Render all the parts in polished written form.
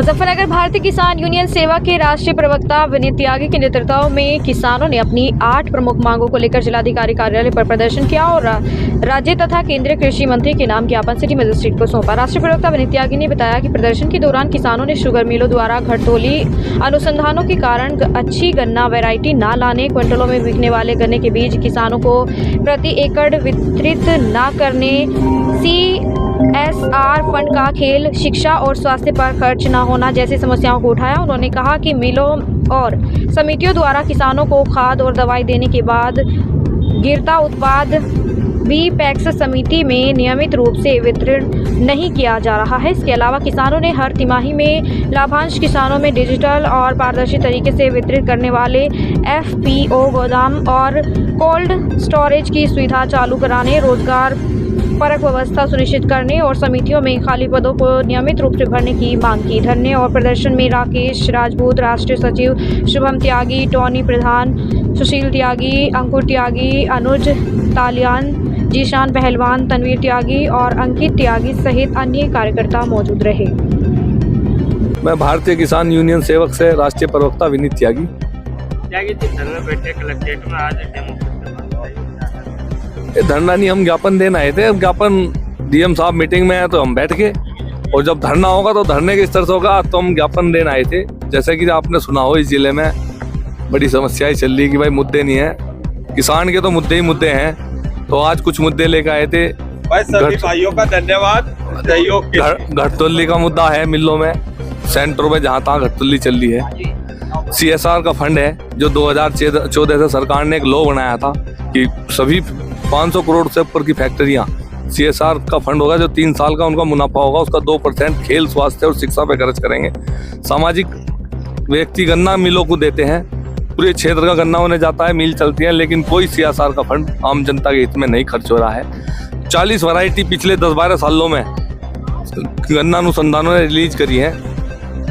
मुजफ्फरनगर भारतीय किसान यूनियन सेवा के राष्ट्रीय प्रवक्ता विनीत त्यागी के नेतृत्व में किसानों ने अपनी 8 प्रमुख मांगों को लेकर जिलाधिकारी कार्यालय पर प्रदर्शन किया और राज्य तथा केंद्रीय कृषि मंत्री के नाम ज्ञापन सिटी मजिस्ट्रेट को सौंपा। राष्ट्रीय प्रवक्ता विनीत त्यागी ने बताया कि प्रदर्शन के दौरान किसानों ने शुगर मिलों द्वारा घटतोली अनुसंधानों के कारण अच्छी गन्ना वैरायटी न लाने, क्विंटलों में बिकने वाले गन्ने के बीज किसानों को प्रति एकड़ वितरित न करने, CSR फंड का खेल, शिक्षा और स्वास्थ्य पर खर्च न होना जैसी समस्याओं को उठाया। उन्होंने कहा कि मिलों और समितियों द्वारा किसानों को खाद और दवाई देने के बाद गिरता उत्पाद भी पैक्स समिति में नियमित रूप से वितरण नहीं किया जा रहा है। इसके अलावा किसानों ने हर तिमाही में लाभांश किसानों में डिजिटल और पारदर्शी तरीके से वितरित करने वाले FPO गोदाम और कोल्ड स्टोरेज की सुविधा चालू कराने, रोजगार परक व्यवस्था सुनिश्चित करने और समितियों में खाली पदों को नियमित रूप से भरने की मांग की। धरने और प्रदर्शन में राकेश राजपूत, राष्ट्रीय सचिव शुभम त्यागी, टोनी प्रधान, सुशील त्यागी, अंकुर त्यागी, अनुज तालियान, जीशान पहलवान, तनवीर त्यागी और अंकित त्यागी सहित अन्य कार्यकर्ता मौजूद रहे। मैं भारतीय किसान यूनियन सेवक से राष्ट्रीय प्रवक्ता विनीत त्यागी। बैठे कलेक्ट्रेट में आज डेमो धरना नहीं, हम ज्ञापन देना आए थे। ज्ञापन DM साहब मीटिंग में है तो हम बैठ के, और जब धरना होगा तो धरने के स्तर से होगा, तो हम ज्ञापन देना आए थे। जैसे कि आपने सुना हो, इस जिले में बड़ी समस्याएं चल रही कि भाई मुद्दे नहीं है, किसान के तो मुद्दे ही मुद्दे हैं। तो आज कुछ मुद्दे लेकर आए थे। भाई सभी भाइयों का धन्यवाद सहयोग के लिए। घटतोली का मुद्दा है, मिलों में सेंटरों में जहाँ तहाँ घटतोली चल रही है। CSR का फंड है जो 2014 से सरकार ने एक लॉ बनाया था कि सभी 500 करोड़ से ऊपर की फैक्ट्रियां CSR का फंड होगा, जो 3 साल का उनका मुनाफा होगा उसका 2% खेल, स्वास्थ्य और शिक्षा पे खर्च करेंगे। सामाजिक व्यक्ति गन्ना मिलों को देते हैं, पूरे क्षेत्र का गन्ना होने जाता है, मिल चलती है, लेकिन कोई CSR का फंड आम जनता के हित में नहीं खर्च हो रहा है। 40 वैरायटी पिछले 10-12 सालों में गन्ना अनुसंधानों ने रिलीज करी है,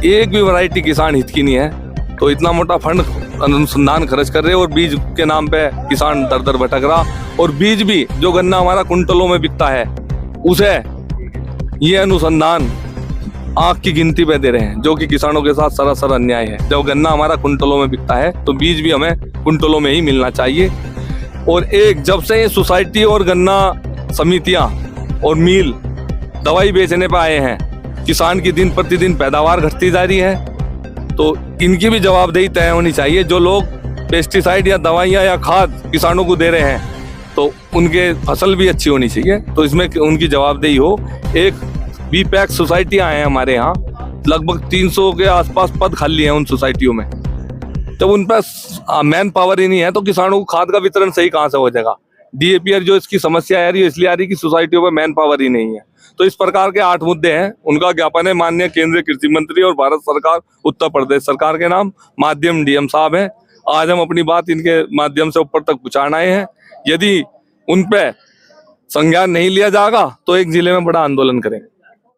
एक भी वैरायटी किसान हित की नहीं है। तो इतना मोटा फंड अनुसंधान खर्च कर रहे और बीज के नाम पे किसान दर दर भटक रहा, और बीज भी जो गन्ना हमारा कुंटलों में बिकता है उसे ये अनुसंधान आंख की गिनती पे दे रहे हैं, जो कि किसानों के साथ सरासर अन्याय है। जब गन्ना हमारा कुंटलों में बिकता है तो बीज भी हमें कुंटलों में ही मिलना चाहिए। और जब से ये सोसाइटी और गन्ना समितियां और मिल दवाई बेचने पे आए हैं, किसान की दिन प्रतिदिन पैदावार घटती जा रही है। तो इनकी भी जवाबदेही तय होनी चाहिए। जो लोग पेस्टिसाइड या दवाइयाँ या खाद किसानों को दे रहे हैं तो उनके फसल भी अच्छी होनी चाहिए, तो इसमें उनकी जवाबदेही हो। एक BPAC सोसाइटियाँ हैं हमारे यहाँ, लगभग 300 के आसपास पद खाली हैं उन सोसाइटियों में। जब उन पर मैन पावर ही नहीं है तो किसानों को खाद का वितरण सही कहाँ से हो जाएगा। DAP जो इसकी समस्या आ रही है इसलिए आ रही है कि सोसाइटियों में मैन पावर ही नहीं है। तो इस प्रकार के 8 मुद्दे हैं, उनका ज्ञापन है माननीय केंद्रीय कृषि मंत्री और भारत सरकार, उत्तर प्रदेश सरकार के नाम माध्यम DM साहब हैं। आज हम अपनी बात इनके माध्यम से ऊपर तक पहुंचाना है। यदि उन पे संज्ञान नहीं लिया जाएगा तो एक जिले में बड़ा आंदोलन करेंगे।